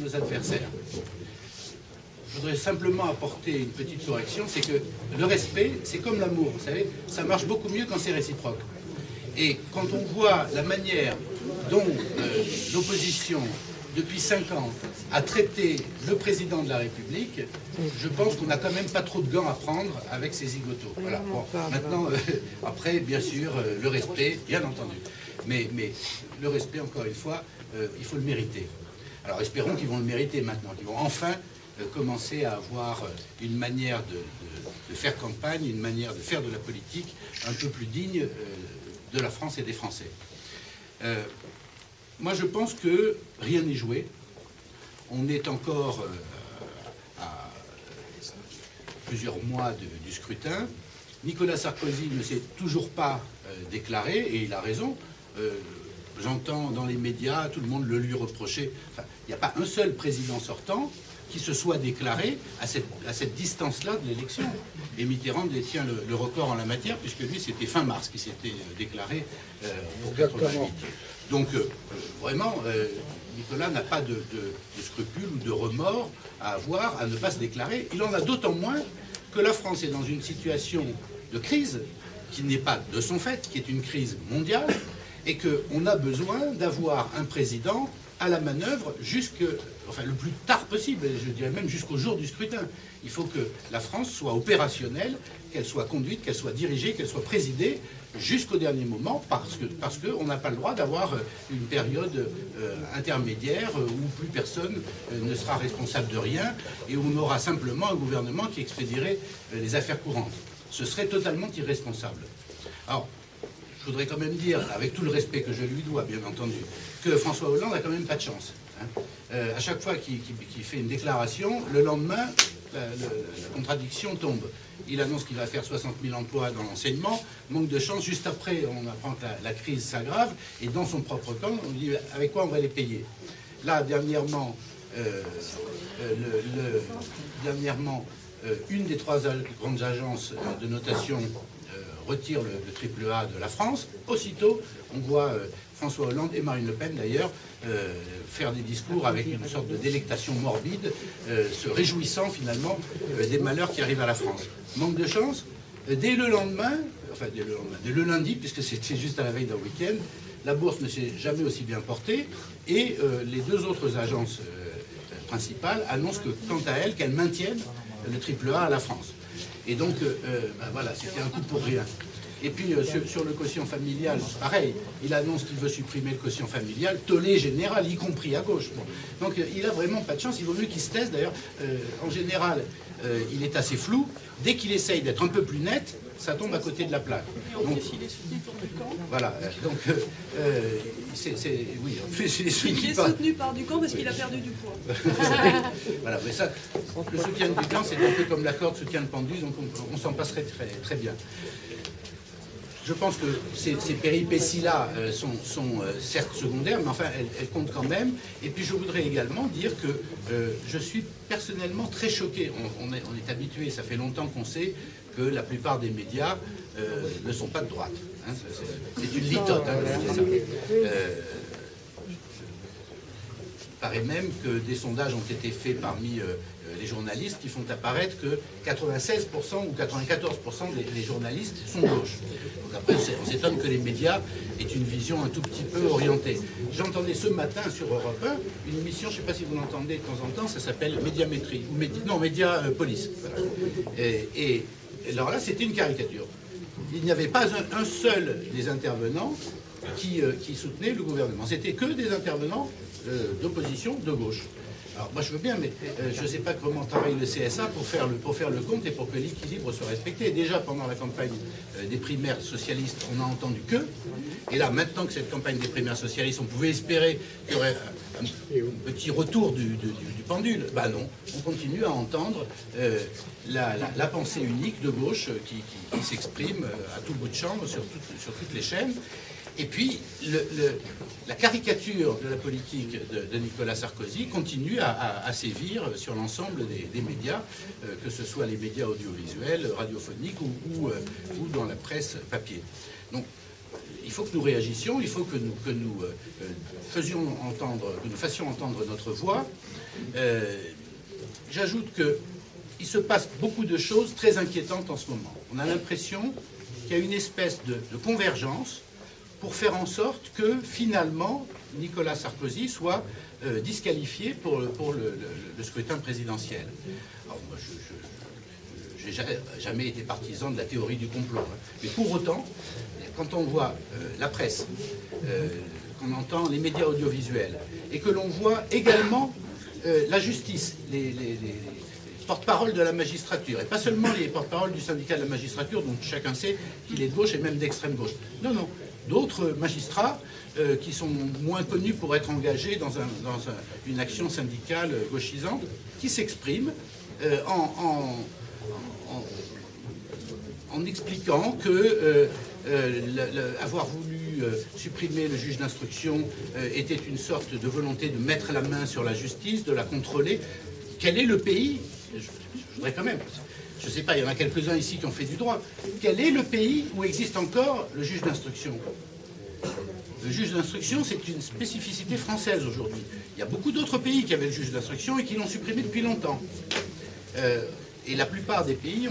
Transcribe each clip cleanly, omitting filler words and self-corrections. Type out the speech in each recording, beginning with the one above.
nos adversaires. Je voudrais simplement apporter une petite correction, c'est que le respect, c'est comme l'amour, vous savez, ça marche beaucoup mieux quand c'est réciproque. Et quand on voit la manière dont l'opposition, depuis 5 ans, a traité le président de la République, je pense qu'on n'a quand même pas trop de gants à prendre avec ces zigotos. Voilà. Bon, maintenant, après, bien sûr, le respect, bien entendu. Mais le respect, encore une fois, il faut le mériter. Alors espérons qu'ils vont le mériter maintenant, qu'ils vont enfin commencer à avoir une manière de faire campagne, une manière de faire de la politique un peu plus digne de la France et des Français. Moi, je pense que rien n'est joué. On est encore à plusieurs mois du scrutin. Nicolas Sarkozy ne s'est toujours pas déclaré, et il a raison. J'entends dans les médias tout le monde le lui reprocher. Enfin, il n'y a pas un seul président sortant qui se soit déclaré à cette distance-là de l'élection. Et Mitterrand détient le record en la matière, puisque lui, c'était fin mars qui s'était déclaré pour 88. Donc, vraiment, Nicolas n'a pas de scrupules ou de remords à avoir à ne pas se déclarer. Il en a d'autant moins que la France est dans une situation de crise qui n'est pas de son fait, qui est une crise mondiale, et qu'on a besoin d'avoir un président à la manœuvre le plus tard possible, je dirais même jusqu'au jour du scrutin. Il faut que la France soit opérationnelle, qu'elle soit conduite, qu'elle soit dirigée, qu'elle soit présidée jusqu'au dernier moment, parce qu'on n'a pas le droit d'avoir une période intermédiaire où plus personne ne sera responsable de rien et où on aura simplement un gouvernement qui expédierait les affaires courantes. Ce serait totalement irresponsable. Alors, je voudrais quand même dire, avec tout le respect que je lui dois, bien entendu, que François Hollande n'a quand même pas de chance. À chaque fois qu'il fait une déclaration, le lendemain, la contradiction tombe. Il annonce qu'il va faire 60 000 emplois dans l'enseignement, manque de chance, juste après on apprend que la crise s'aggrave, et dans son propre camp, on dit avec quoi on va les payer. Là, dernièrement, une des 3 grandes agences de notation retire le triple A de la France. Aussitôt, on voit François Hollande et Marine Le Pen, d'ailleurs, faire des discours avec une sorte de délectation morbide, se réjouissant finalement des malheurs qui arrivent à la France. Manque de chance, dès le lundi, puisque c'était juste à la veille d'un week-end, la bourse ne s'est jamais aussi bien portée, et les 2 autres agences principales annoncent que, quant à elles, qu'elles maintiennent le triple A à la France. Et donc, voilà, c'était un coup pour rien. Et puis, sur le quotient familial, pareil, il annonce qu'il veut supprimer le quotient familial, tollé général, y compris à gauche. Bon. Donc, il n'a vraiment pas de chance, il vaut mieux qu'il se taise. D'ailleurs, en général, il est assez flou. Dès qu'il essaye d'être un peu plus net, ça tombe à côté de la plaque. Donc, il est soutenu pour Ducamp. Voilà, donc, oui, en plus, il est soutenu par Ducamp parce qu'il a perdu du poids. Voilà, mais ça, le soutien de Ducamp, c'est un peu comme la corde soutien de pendu, donc on s'en passerait très, très bien. Je pense que ces péripéties-là sont certes secondaires, mais enfin, elles comptent quand même. Et puis, je voudrais également dire que je suis personnellement très choqué. On est habitué, ça fait longtemps qu'on sait que la plupart des médias ne sont pas de droite. Hein. C'est une litote, hein, je dis ça. Il paraît même que des sondages ont été faits parmi les journalistes qui font apparaître que 96% ou 94% des journalistes sont de gauche. Donc après, on s'étonne que les médias aient une vision un tout petit peu orientée. J'entendais ce matin sur Europe 1 une émission, je ne sais pas si vous l'entendez de temps en temps, ça s'appelle Médiamétrie, ou Médiapolis. Voilà. Et alors là, c'était une caricature. Il n'y avait pas un seul des intervenants qui soutenait le gouvernement. C'était que des intervenants d'opposition de gauche. Alors moi je veux bien, mais je ne sais pas comment travaille le CSA pour faire le compte et pour que l'équilibre soit respecté. Déjà pendant la campagne des primaires socialistes, on n'a entendu que. Et là, maintenant que cette campagne des primaires socialistes, on pouvait espérer qu'il y aurait un petit retour du pendule. Ben non, on continue à entendre la pensée unique de gauche qui s'exprime à tout bout de champ sur toutes les chaînes. Et puis, la caricature de la politique de Nicolas Sarkozy continue à sévir sur l'ensemble des médias, que ce soit les médias audiovisuels, radiophoniques ou dans la presse papier. Donc, il faut que nous réagissions, il faut que nous fassions entendre notre voix. J'ajoute qu'il se passe beaucoup de choses très inquiétantes en ce moment. On a l'impression qu'il y a une espèce de convergence pour faire en sorte que, finalement, Nicolas Sarkozy soit disqualifié pour le scrutin présidentiel. Alors, moi, je n'ai jamais été partisan de la théorie du complot. Hein. Mais pour autant, quand on voit la presse, qu'on entend les médias audiovisuels, et que l'on voit également la justice, les porte-parole de la magistrature, et pas seulement les porte-parole du syndicat de la magistrature, dont chacun sait qu'il est de gauche et même d'extrême gauche. Non, non. D'autres magistrats qui sont moins connus pour être engagés dans une action syndicale gauchisante, qui s'expriment en expliquant que avoir voulu supprimer le juge d'instruction était une sorte de volonté de mettre la main sur la justice, de la contrôler. Quel est le pays, je voudrais quand même, je ne sais pas, il y en a quelques-uns ici qui ont fait du droit, quel est le pays où existe encore le juge d'instruction? Le juge d'instruction, c'est une spécificité française aujourd'hui. Il y a beaucoup d'autres pays qui avaient le juge d'instruction et qui l'ont supprimé depuis longtemps. Et la plupart des pays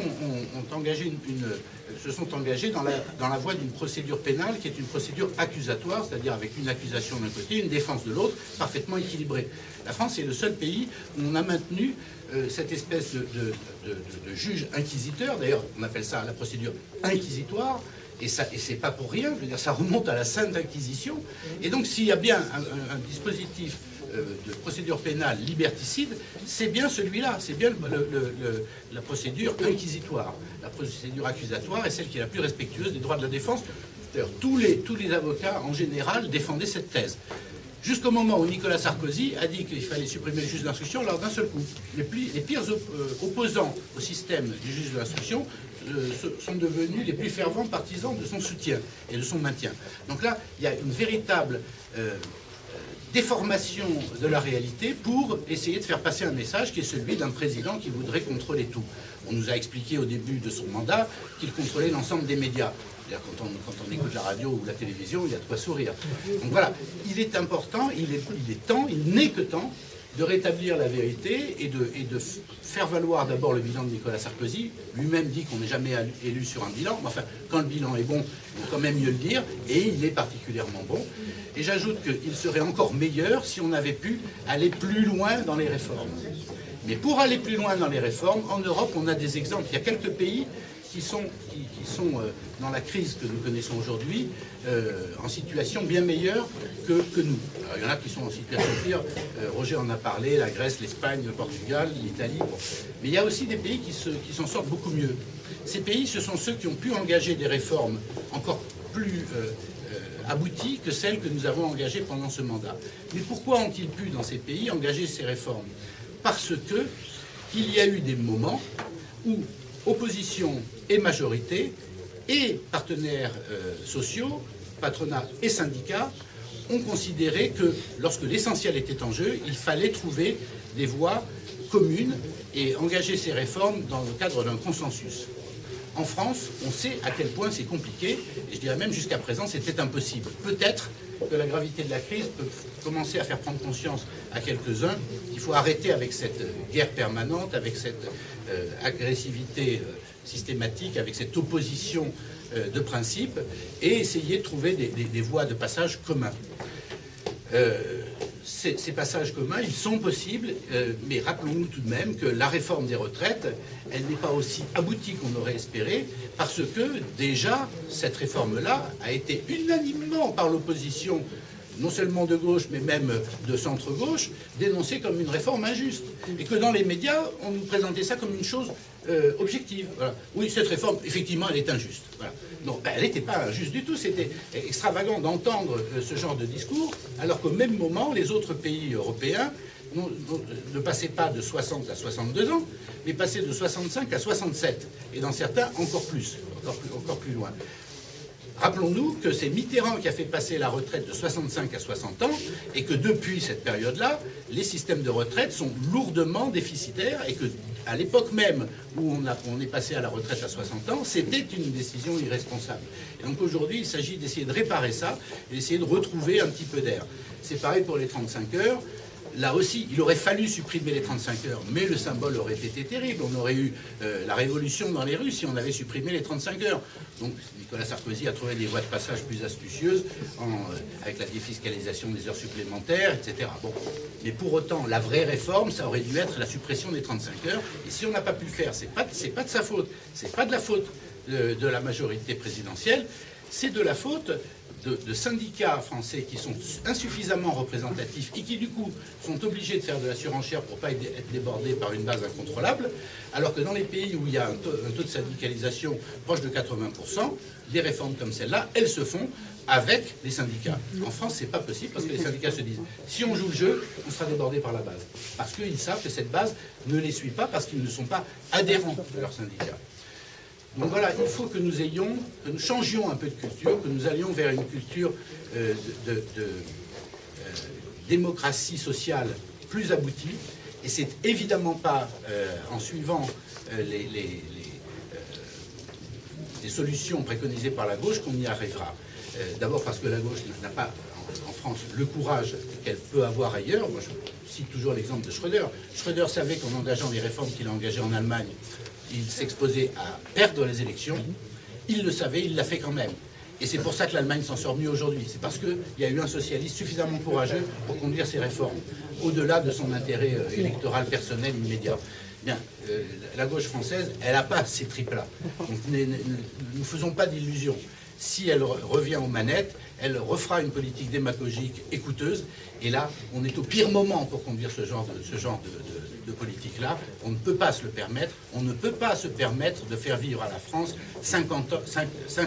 se sont engagés dans la voie d'une procédure pénale qui est une procédure accusatoire, c'est-à-dire avec une accusation d'un côté, une défense de l'autre, parfaitement équilibrée. La France est le seul pays où on a maintenu cette espèce de juge inquisiteur, d'ailleurs on appelle ça la procédure inquisitoire, et c'est pas pour rien, je veux dire, ça remonte à la Sainte Inquisition, et donc s'il y a bien un dispositif de procédure pénale liberticide, c'est bien celui-là, c'est bien la procédure inquisitoire. La procédure accusatoire est celle qui est la plus respectueuse des droits de la défense. D'ailleurs, tous les avocats, en général, défendaient cette thèse. Jusqu'au moment où Nicolas Sarkozy a dit qu'il fallait supprimer le juge d'instruction, alors d'un seul coup, les pires opposants au système du juge d'instruction sont devenus les plus fervents partisans de son soutien et de son maintien. Donc là, il y a une véritable déformation de la réalité pour essayer de faire passer un message qui est celui d'un président qui voudrait contrôler tout. On nous a expliqué au début de son mandat qu'il contrôlait l'ensemble des médias. Quand on écoute la radio ou la télévision, il y a de quoi sourire. Donc voilà, il est important, il n'est que temps de rétablir la vérité et de faire valoir d'abord le bilan de Nicolas Sarkozy. Lui-même dit qu'on n'est jamais élu sur un bilan. Mais enfin, quand le bilan est bon, il faut quand même mieux le dire, et il est particulièrement bon. Et j'ajoute qu'il serait encore meilleur si on avait pu aller plus loin dans les réformes. Mais pour aller plus loin dans les réformes, en Europe, on a des exemples. Il y a quelques pays qui sont dans la crise que nous connaissons aujourd'hui, en situation bien meilleure que nous. Alors, il y en a qui sont en situation pire, Roger en a parlé, la Grèce, l'Espagne, le Portugal, l'Italie. Bon. Mais il y a aussi des pays qui s'en sortent beaucoup mieux. Ces pays, ce sont ceux qui ont pu engager des réformes encore plus abouties que celles que nous avons engagées pendant ce mandat. Mais pourquoi ont-ils pu, dans ces pays, engager ces réformes? Parce qu'il y a eu des moments où opposition et majorité, et partenaires sociaux, patronat et syndicats, ont considéré que lorsque l'essentiel était en jeu, il fallait trouver des voies communes et engager ces réformes dans le cadre d'un consensus. En France, on sait à quel point c'est compliqué, et je dirais même jusqu'à présent c'était impossible. Peut-être que la gravité de la crise peut commencer à faire prendre conscience à quelques-uns qu'il faut arrêter avec cette guerre permanente, avec cette agressivité systématique, avec cette opposition de principe, et essayer de trouver des voies de passage communs. Ces passages communs, ils sont possibles, mais rappelons-nous tout de même que la réforme des retraites, elle n'est pas aussi aboutie qu'on aurait espéré, parce que déjà, cette réforme-là a été unanimement par l'opposition, non seulement de gauche, mais même de centre-gauche, dénoncée comme une réforme injuste. Et que dans les médias, on nous présentait ça comme une chose objective. Voilà. Oui, cette réforme, effectivement, elle est injuste. Voilà. Non, ben, elle n'était pas injuste du tout. C'était extravagant d'entendre ce genre de discours, alors qu'au même moment, les autres pays européens ne passaient pas de 60 à 62 ans, mais passaient de 65 à 67. Et dans certains, encore plus loin. Rappelons-nous que c'est Mitterrand qui a fait passer la retraite de 65 à 60 ans et que depuis cette période-là, les systèmes de retraite sont lourdement déficitaires et que à l'époque même où on est passé à la retraite à 60 ans, c'était une décision irresponsable. Et donc aujourd'hui, il s'agit d'essayer de réparer ça et d'essayer de retrouver un petit peu d'air. C'est pareil pour les 35 heures. Là aussi, il aurait fallu supprimer les 35 heures, mais le symbole aurait été terrible. On aurait eu la révolution dans les rues si on avait supprimé les 35 heures. Donc Nicolas Sarkozy a trouvé des voies de passage plus astucieuses avec la défiscalisation des heures supplémentaires, etc. Bon. Mais pour autant, la vraie réforme, ça aurait dû être la suppression des 35 heures. Et si on n'a pas pu le faire, c'est pas de sa faute. C'est pas de la faute de la majorité présidentielle. C'est de la faute de syndicats français qui sont insuffisamment représentatifs et qui, du coup, sont obligés de faire de la surenchère pour ne pas être débordés par une base incontrôlable, alors que dans les pays où il y a un taux de syndicalisation proche de 80%, des réformes comme celle-là, elles se font avec les syndicats. En France, c'est pas possible parce que les syndicats se disent si on joue le jeu, on sera débordé par la base. Parce qu'ils savent que cette base ne les suit pas parce qu'ils ne sont pas adhérents de leur syndicat. Donc voilà, il faut que nous changions un peu de culture, que nous allions vers une culture de démocratie sociale plus aboutie. Et c'est évidemment pas en suivant les solutions préconisées par la gauche qu'on y arrivera. D'abord parce que la gauche n'a pas en France le courage qu'elle peut avoir ailleurs. Moi, je cite toujours l'exemple de Schröder. Schröder savait qu'en engageant les réformes qu'il a engagées en Allemagne, il s'exposait à perdre les élections. Il le savait, il l'a fait quand même. Et c'est pour ça que l'Allemagne s'en sort mieux aujourd'hui. C'est parce qu'il y a eu un socialiste suffisamment courageux pour conduire ces réformes, au-delà de son intérêt électoral personnel immédiat. Bien, la gauche française, elle n'a pas ces tripes-là. Donc ne faisons pas d'illusions. Si elle revient aux manettes, elle refera une politique démagogique et coûteuse. Et là, on est au pire moment pour conduire ce genre de politique-là. On ne peut pas se le permettre. On ne peut pas se permettre de faire vivre à la France 5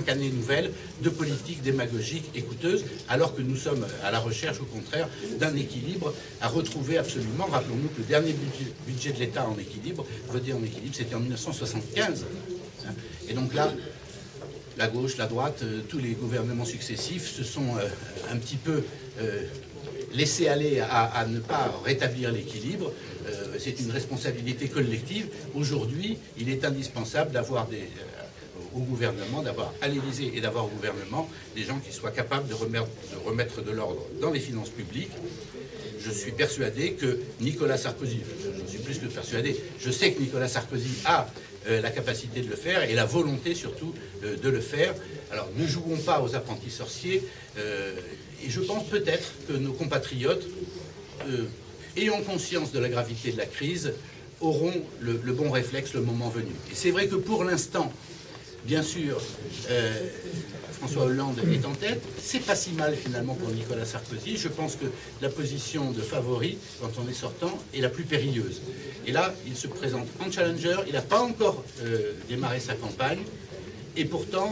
années nouvelles de politique démagogique et coûteuse, alors que nous sommes à la recherche, au contraire, d'un équilibre à retrouver absolument. Rappelons-nous que le dernier budget de l'État en équilibre, voté en équilibre, c'était en 1975. Et donc là, la gauche, la droite, tous les gouvernements successifs se sont un petit peu laissés aller à ne pas rétablir l'équilibre. C'est une responsabilité collective. Aujourd'hui, il est indispensable d'avoir au gouvernement, d'avoir à l'Élysée et d'avoir au gouvernement des gens qui soient capables de remettre de l'ordre dans les finances publiques. Je suis persuadé que Nicolas Sarkozy, je suis plus que persuadé, je sais que Nicolas Sarkozy a la capacité de le faire et la volonté surtout de le faire. Alors ne jouons pas aux apprentis sorciers et je pense peut-être que nos compatriotes, ayant conscience de la gravité de la crise, auront le bon réflexe le moment venu. Et c'est vrai que pour l'instant, bien sûr, François Hollande est en tête. C'est pas si mal finalement pour Nicolas Sarkozy. Je pense que la position de favori, quand on est sortant, est la plus périlleuse. Et là, il se présente en challenger. Il n'a pas encore démarré sa campagne. Et pourtant,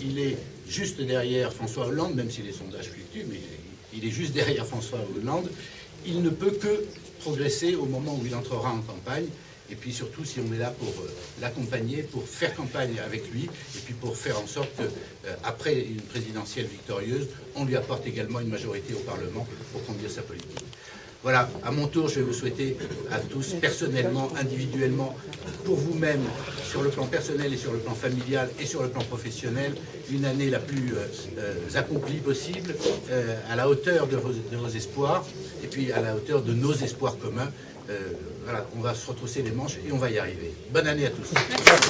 il est juste derrière François Hollande, même si les sondages fluctuent, mais il est juste derrière François Hollande. Il ne peut que progresser au moment où il entrera en campagne. Et puis surtout, si on est là pour l'accompagner, pour faire campagne avec lui, et puis pour faire en sorte qu'après une présidentielle victorieuse, on lui apporte également une majorité au Parlement pour conduire sa politique. Voilà, à mon tour, je vais vous souhaiter à tous, personnellement, individuellement, pour vous-même, sur le plan personnel et sur le plan familial et sur le plan professionnel, une année la plus accomplie possible, à la hauteur de vos espoirs, et puis à la hauteur de nos espoirs communs. Voilà, on va se retrousser les manches et on va y arriver. Bonne année à tous. Merci.